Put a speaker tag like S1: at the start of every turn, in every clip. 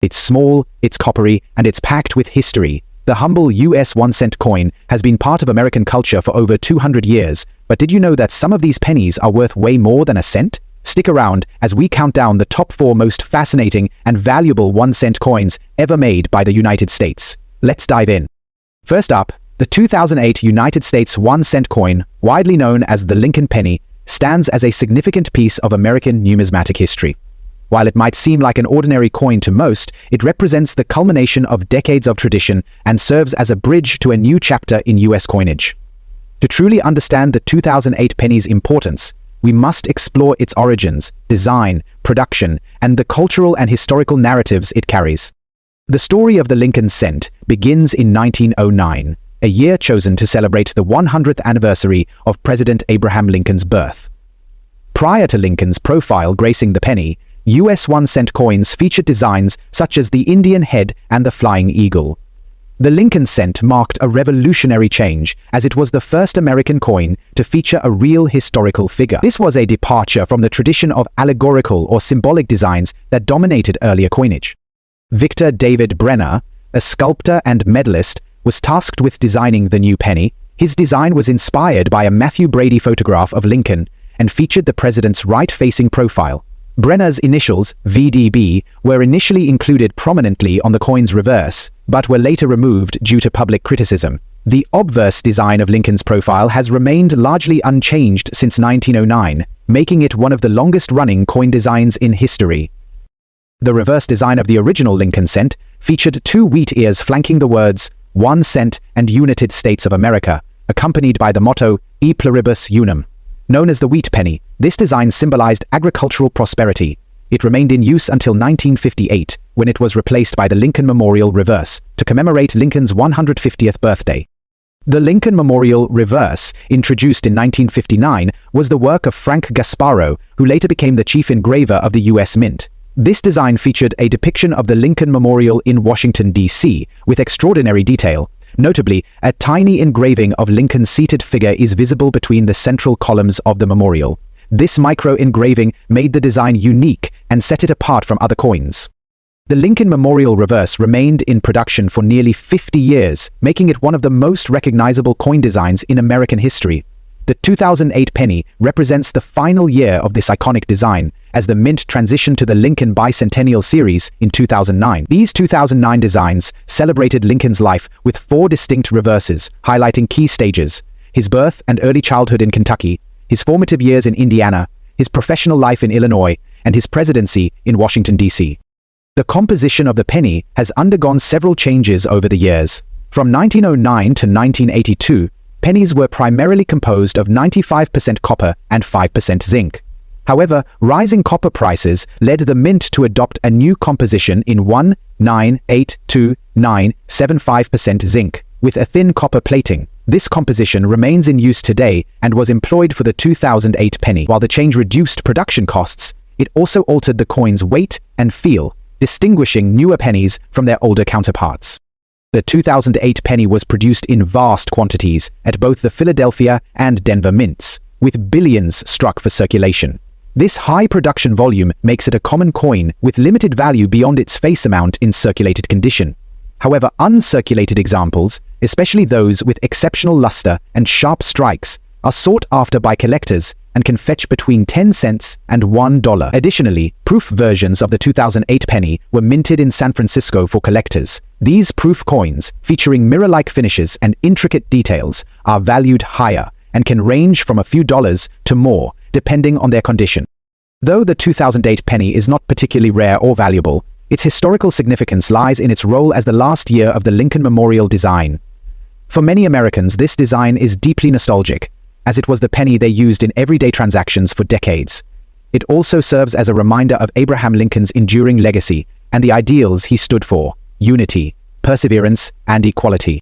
S1: It's small, it's coppery, and it's packed with history. The humble US 1-cent coin has been part of American culture for over 200 years, but did you know that some of these pennies are worth way more than a cent? Stick around as we count down the top 4 most fascinating and valuable 1-cent coins ever made by the United States. Let's dive in. First up, the 2008 United States 1-cent coin, widely known as the Lincoln penny, stands as a significant piece of American numismatic history. While it might seem like an ordinary coin to most, it represents the culmination of decades of tradition and serves as a bridge to a new chapter in US coinage. To truly understand the 2008 penny's importance, we must explore its origins, design, production, and the cultural and historical narratives it carries. The story of the Lincoln cent begins in 1909, a year chosen to celebrate the 100th anniversary of President Abraham Lincoln's birth. Prior to Lincoln's profile gracing the penny, US 1-cent coins featured designs such as the Indian head and the flying eagle. The Lincoln cent marked a revolutionary change, as it was the first American coin to feature a real historical figure. This was a departure from the tradition of allegorical or symbolic designs that dominated earlier coinage. Victor David Brenner, a sculptor and medalist, was tasked with designing the new penny. His design was inspired by a Matthew Brady photograph of Lincoln and featured the president's right-facing profile. Brenner's initials, VDB, were initially included prominently on the coin's reverse, but were later removed due to public criticism. The obverse design of Lincoln's profile has remained largely unchanged since 1909, making it one of the longest-running coin designs in history. The reverse design of the original Lincoln cent featured 2 wheat ears flanking the words 1 cent and United States of America, accompanied by the motto E pluribus unum. Known as the wheat penny, this design symbolized agricultural prosperity. It remained in use until 1958, when it was replaced by the Lincoln Memorial Reverse to commemorate Lincoln's 150th birthday. The Lincoln Memorial Reverse, introduced in 1959, was the work of Frank Gasparo, who later became the chief engraver of the U.S. Mint. This design featured a depiction of the Lincoln Memorial in Washington, D.C., with extraordinary detail. Notably, a tiny engraving of Lincoln's seated figure is visible between the central columns of the memorial. This micro-engraving made the design unique and set it apart from other coins. The Lincoln Memorial Reverse remained in production for nearly 50 years, making it one of the most recognizable coin designs in American history. The 2008 penny represents the final year of this iconic design, as the Mint transitioned to the Lincoln Bicentennial Series in 2009. These 2009 designs celebrated Lincoln's life with 4 distinct reverses, highlighting key stages: his birth and early childhood in Kentucky, his formative years in Indiana, his professional life in Illinois, and his presidency in Washington, D.C. The composition of the penny has undergone several changes over the years. From 1909 to 1982, pennies were primarily composed of 95% copper and 5% zinc. However, rising copper prices led the Mint to adopt a new composition in 1,9,8,2,9,75% zinc, with a thin copper plating. This composition remains in use today and was employed for the 2008 penny. While the change reduced production costs, it also altered the coin's weight and feel, distinguishing newer pennies from their older counterparts. The 2008 penny was produced in vast quantities at both the Philadelphia and Denver mints, with billions struck for circulation. This high production volume makes it a common coin with limited value beyond its face amount in circulated condition. However, uncirculated examples, especially those with exceptional luster and sharp strikes, are sought after by collectors and can fetch between 10 cents and $1. Additionally, proof versions of the 2008 penny were minted in San Francisco for collectors. These proof coins, featuring mirror-like finishes and intricate details, are valued higher and can range from a few dollars to more, depending on their condition. Though the 2008 penny is not particularly rare or valuable, its historical significance lies in its role as the last year of the Lincoln Memorial design. For many Americans, this design is deeply nostalgic, as it was the penny they used in everyday transactions for decades. It also serves as a reminder of Abraham Lincoln's enduring legacy and the ideals he stood for: unity, perseverance, and equality.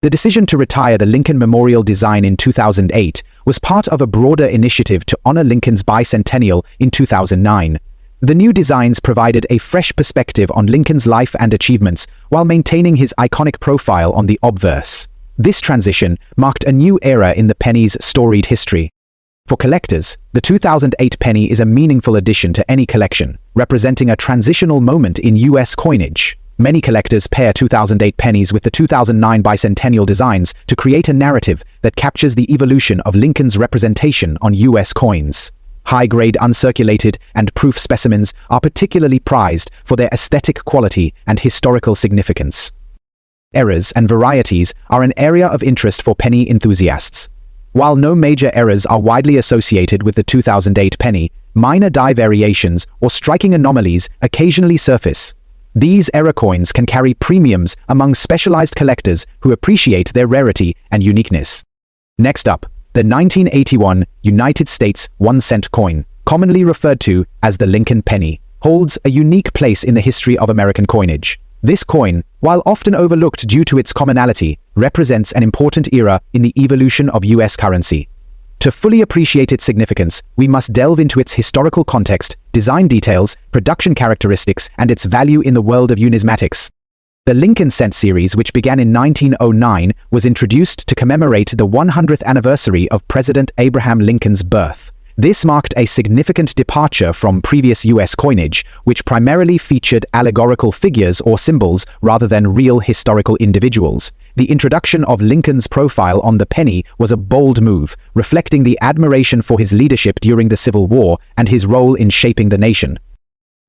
S1: The decision to retire the Lincoln Memorial design in 2008 was part of a broader initiative to honor Lincoln's bicentennial in 2009. The new designs provided a fresh perspective on Lincoln's life and achievements while maintaining his iconic profile on the obverse. This transition marked a new era in the penny's storied history. For collectors, the 2008 penny is a meaningful addition to any collection, representing a transitional moment in US coinage. Many collectors pair 2008 pennies with the 2009 bicentennial designs to create a narrative that captures the evolution of Lincoln's representation on US coins. High-grade uncirculated and proof specimens are particularly prized for their aesthetic quality and historical significance. Errors and varieties are an area of interest for penny enthusiasts. While no major errors are widely associated with the 2008 penny, minor die variations or striking anomalies occasionally surface. These error coins can carry premiums among specialized collectors who appreciate their rarity and uniqueness. Next up, the 1981 United States 1-cent coin, commonly referred to as the Lincoln penny, holds a unique place in the history of American coinage. This coin, while often overlooked due to its commonality, represents an important era in the evolution of US currency. To fully appreciate its significance, we must delve into its historical context, design details, production characteristics, and its value in the world of numismatics. The Lincoln Cent series, which began in 1909, was introduced to commemorate the 100th anniversary of President Abraham Lincoln's birth. This marked a significant departure from previous US coinage, which primarily featured allegorical figures or symbols rather than real historical individuals. The introduction of Lincoln's profile on the penny was a bold move, reflecting the admiration for his leadership during the Civil War and his role in shaping the nation.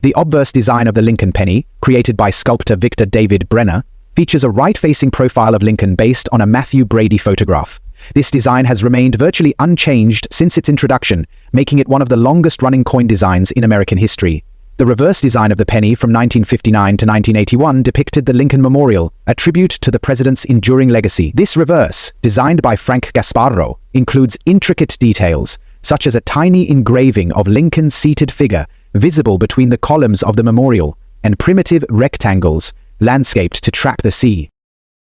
S1: The obverse design of the Lincoln penny, created by sculptor Victor David Brenner, features a right-facing profile of Lincoln based on a Matthew Brady photograph. This design has remained virtually unchanged since its introduction, making it one of the longest-running coin designs in American history. The reverse design of the penny from 1959 to 1981 depicted the Lincoln Memorial, a tribute to the president's enduring legacy. This reverse, designed by Frank Gasparro, includes intricate details, such as a tiny engraving of Lincoln's seated figure, visible between the columns of the memorial, and primitive rectangles, landscaped to track the sea.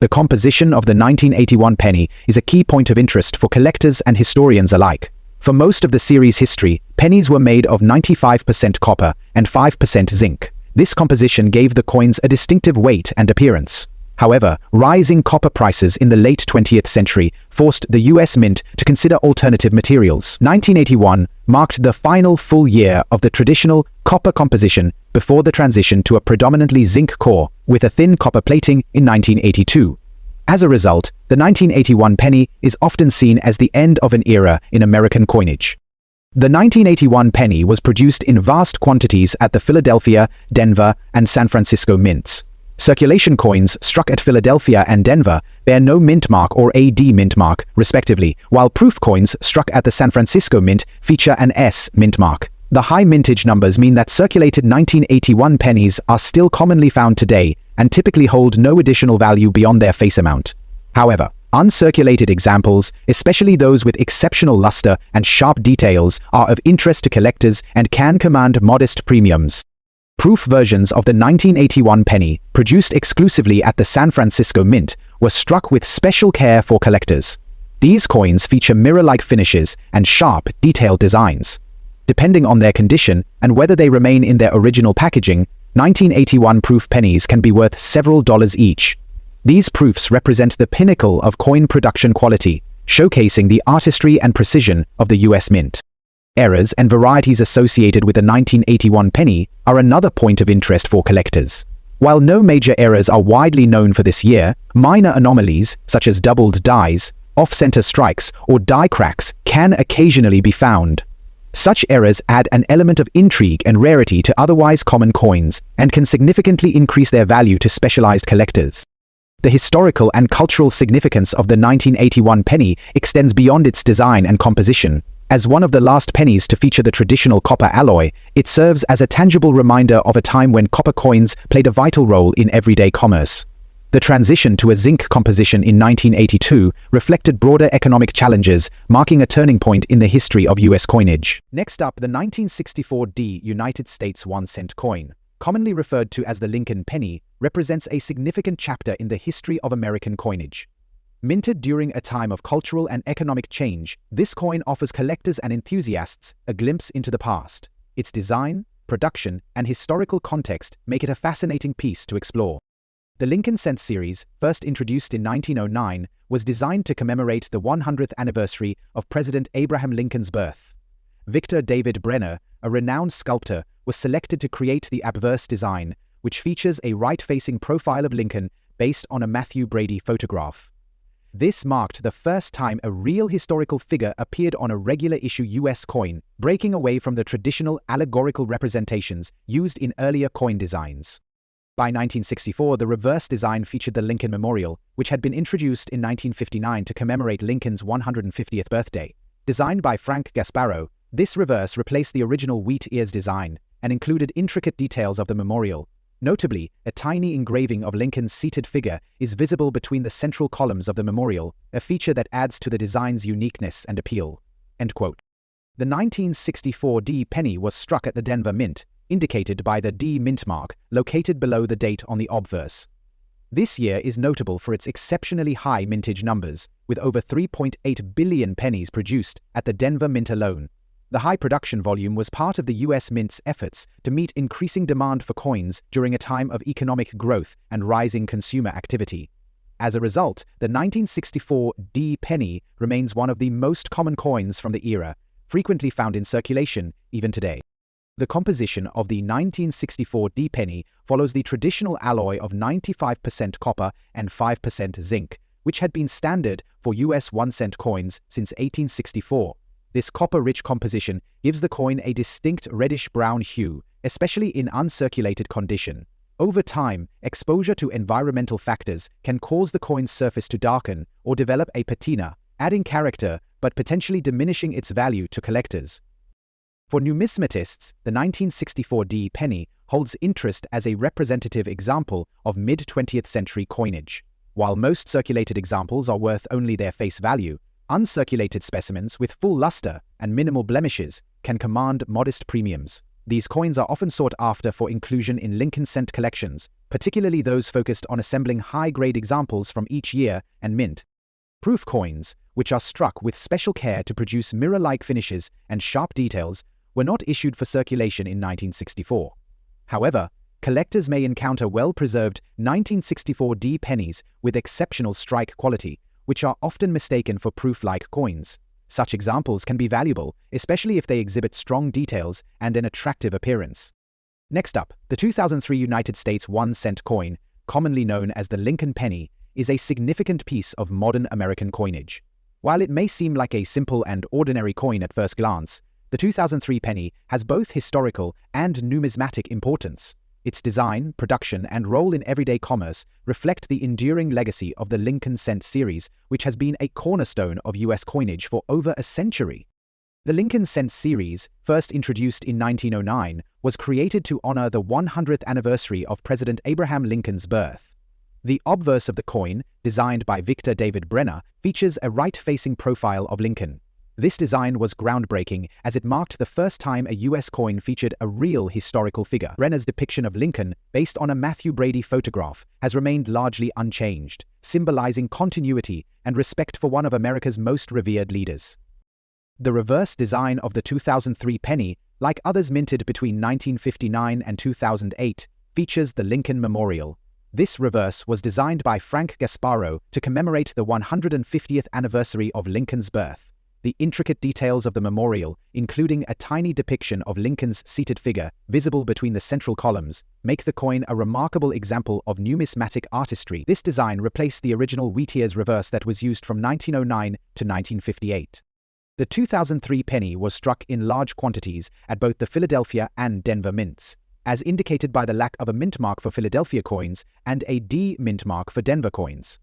S1: The composition of the 1981 penny is a key point of interest for collectors and historians alike. For most of the series' history, pennies were made of 95% copper and 5% zinc. This composition gave the coins a distinctive weight and appearance. However, rising copper prices in the late 20th century forced the US Mint to consider alternative materials. 1981 marked the final full year of the traditional copper composition before the transition to a predominantly zinc core with a thin copper plating in 1982. As a result, the 1981 penny is often seen as the end of an era in American coinage. The 1981 penny was produced in vast quantities at the Philadelphia, Denver, and San Francisco mints. Circulation coins struck at Philadelphia and Denver bear no mint mark or AD mint mark, respectively, while proof coins struck at the San Francisco mint feature an S mint mark. The high mintage numbers mean that circulated 1981 pennies are still commonly found today and typically hold no additional value beyond their face amount. However, uncirculated examples, especially those with exceptional luster and sharp details, are of interest to collectors and can command modest premiums. Proof versions of the 1981 penny, produced exclusively at the San Francisco Mint, were struck with special care for collectors. These coins feature mirror-like finishes and sharp, detailed designs. Depending on their condition and whether they remain in their original packaging, 1981 proof pennies can be worth several dollars each. These proofs represent the pinnacle of coin production quality, showcasing the artistry and precision of the US Mint. Errors and varieties associated with the 1981 penny are another point of interest for collectors. While no major errors are widely known for this year, minor anomalies, such as doubled dies, off-center strikes, or die cracks, can occasionally be found. Such errors add an element of intrigue and rarity to otherwise common coins and can significantly increase their value to specialized collectors. The historical and cultural significance of the 1981 penny extends beyond its design and composition. As one of the last pennies to feature the traditional copper alloy, it serves as a tangible reminder of a time when copper coins played a vital role in everyday commerce. The transition to a zinc composition in 1982 reflected broader economic challenges, marking a turning point in the history of US coinage. Next up, the 1964 United States 1-cent coin, commonly referred to as the Lincoln penny, represents a significant chapter in the history of American coinage. Minted during a time of cultural and economic change, this coin offers collectors and enthusiasts a glimpse into the past. Its design, production, and historical context make it a fascinating piece to explore. The Lincoln Cent series, first introduced in 1909, was designed to commemorate the 100th anniversary of President Abraham Lincoln's birth. Victor David Brenner, a renowned sculptor, was selected to create the obverse design, which features a right-facing profile of Lincoln based on a Matthew Brady photograph. This marked the first time a real historical figure appeared on a regular issue U.S. coin, breaking away from the traditional allegorical representations used in earlier coin designs. By 1964, the reverse design featured the Lincoln Memorial, which had been introduced in 1959 to commemorate Lincoln's 150th birthday. Designed by Frank Gasparro, this reverse replaced the original wheat ears design and included intricate details of the memorial. Notably, a tiny engraving of Lincoln's seated figure is visible between the central columns of the memorial, a feature that adds to the design's uniqueness and appeal. End quote. The 1964 D penny was struck at the Denver Mint, indicated by the D mint mark located below the date on the obverse. This year is notable for its exceptionally high mintage numbers, with over 3.8 billion pennies produced at the Denver Mint alone. The high production volume was part of the U.S. Mint's efforts to meet increasing demand for coins during a time of economic growth and rising consumer activity. As a result, the 1964 D penny remains one of the most common coins from the era, frequently found in circulation even today. The composition of the 1964 D penny follows the traditional alloy of 95% copper and 5% zinc, which had been standard for U.S. 1-cent coins since 1864. This copper-rich composition gives the coin a distinct reddish-brown hue, especially in uncirculated condition. Over time, exposure to environmental factors can cause the coin's surface to darken or develop a patina, adding character but potentially diminishing its value to collectors. For numismatists, the 1964 D penny holds interest as a representative example of mid-20th century coinage. While most circulated examples are worth only their face value, uncirculated specimens with full luster and minimal blemishes can command modest premiums. These coins are often sought after for inclusion in Lincoln cent collections, particularly those focused on assembling high-grade examples from each year and mint. Proof coins, which are struck with special care to produce mirror-like finishes and sharp details, were not issued for circulation in 1964. However, collectors may encounter well-preserved 1964 D pennies with exceptional strike quality, which are often mistaken for proof-like coins. Such examples can be valuable, especially if they exhibit strong details and an attractive appearance. Next up, the 2003 United States 1-cent coin, commonly known as the Lincoln penny, is a significant piece of modern American coinage. While it may seem like a simple and ordinary coin at first glance, the 2003 penny has both historical and numismatic importance. Its design, production, and role in everyday commerce reflect the enduring legacy of the Lincoln cent series, which has been a cornerstone of U.S. coinage for over a century. The Lincoln cent series, first introduced in 1909, was created to honor the 100th anniversary of President Abraham Lincoln's birth. The obverse of the coin, designed by Victor David Brenner, features a right-facing profile of Lincoln. This design was groundbreaking as it marked the first time a U.S. coin featured a real historical figure. Brenner's depiction of Lincoln, based on a Matthew Brady photograph, has remained largely unchanged, symbolizing continuity and respect for one of America's most revered leaders. The reverse design of the 2003 penny, like others minted between 1959 and 2008, features the Lincoln Memorial. This reverse was designed by Frank Gasparro to commemorate the 150th anniversary of Lincoln's birth. The intricate details of the memorial, including a tiny depiction of Lincoln's seated figure visible between the central columns, make the coin a remarkable example of numismatic artistry. This design replaced the original wheat ears reverse that was used from 1909 to 1958. The 2003 penny was struck in large quantities at both the Philadelphia and Denver mints, as indicated by the lack of a mint mark for Philadelphia coins and a D mint mark for Denver coins.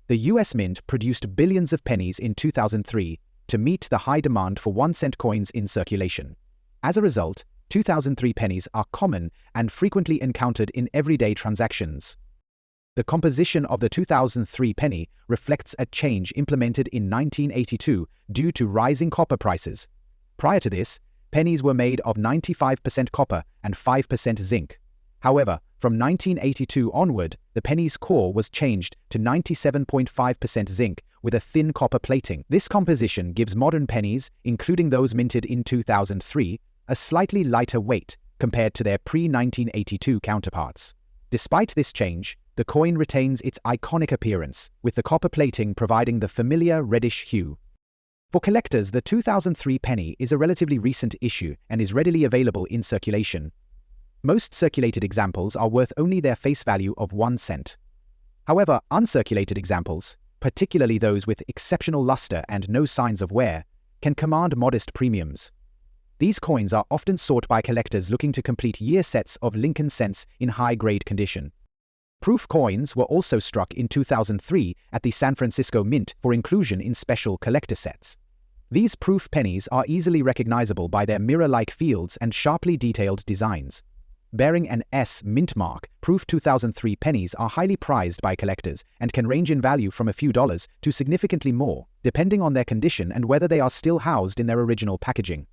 S1: The U.S. Mint produced billions of pennies in 2003, to meet the high demand for 1-cent coins in circulation. As a result, 2003 pennies are common and frequently encountered in everyday transactions. The composition of the 2003 penny reflects a change implemented in 1982 due to rising copper prices. Prior to this, pennies were made of 95% copper and 5% zinc. However, from 1982 onward, the penny's core was changed to 97.5% zinc with a thin copper plating. This composition gives modern pennies, including those minted in 2003, a slightly lighter weight compared to their pre-1982 counterparts. Despite this change, The coin retains its iconic appearance, with the copper plating providing the familiar reddish hue. For collectors, the 2003 penny is a relatively recent issue and is readily available in circulation. Most circulated examples are worth only their face value of 1 cent. However, uncirculated examples, particularly those with exceptional luster and no signs of wear, can command modest premiums. These coins are often sought by collectors looking to complete year sets of Lincoln cents in high-grade condition. Proof coins were also struck in 2003 at the San Francisco Mint for inclusion in special collector sets. These proof pennies are easily recognizable by their mirror-like fields and sharply detailed designs. Bearing an S mint mark, proof 2003 pennies are highly prized by collectors and can range in value from a few dollars to significantly more, depending on their condition and whether they are still housed in their original packaging.